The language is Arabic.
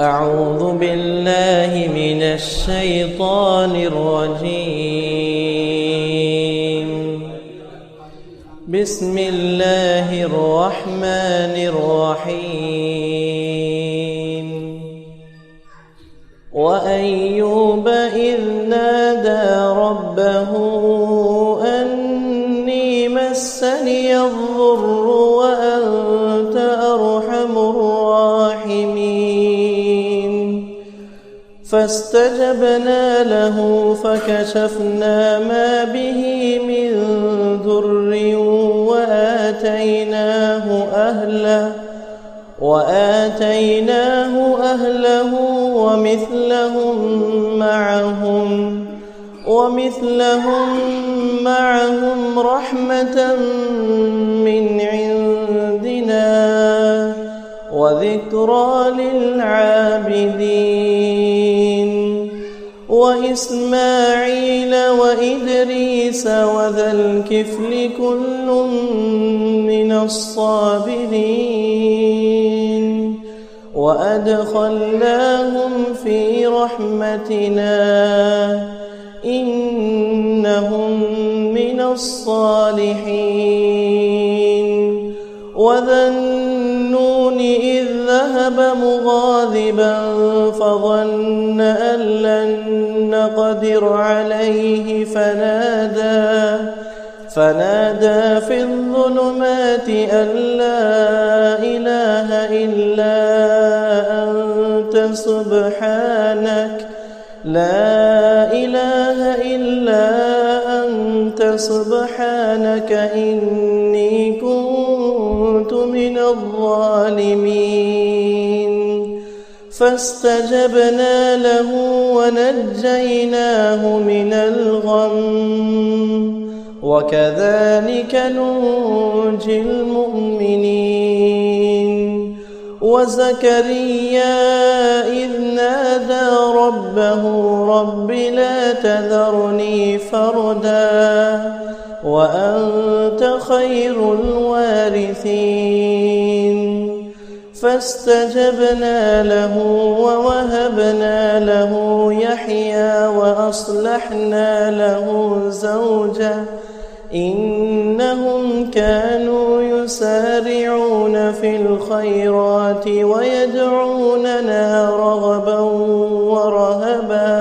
أعوذ بالله من الشيطان الرجيم. بسم الله الرحمن الرحيم. وأيوب إذ نادى ربه أني مسني الضر وأنت أرحم الراحمين. فاستجبنا له فكشفنا ما به من ضر وآتيناه أهله ومثلهم معهم رحمة من عندنا وذكرى للعابدين. وإسماعيل وإدريس وذا الكفل كل من الصابرين وأدخلناهم في رحمتنا إنهم من الصالحين. وذا النون إذ ذهب مغاضبا فظن أن لن نقدر عليه فنادى في الظلمات أن لا إله إلا أنت سبحانك إني كنت من الظالمين. فاستجبنا له ونجيناه من الغم وكذلك ننجي المؤمنين. وزكريا إذ نادى ربه رب لا تذرني فردا وأنت خير الوارثين. فاستجبنا له ووهبنا له يحيى وأصلحنا له زوجه إنهم كانوا يسارعون في الخيرات ويدعوننا رغبا ورهبا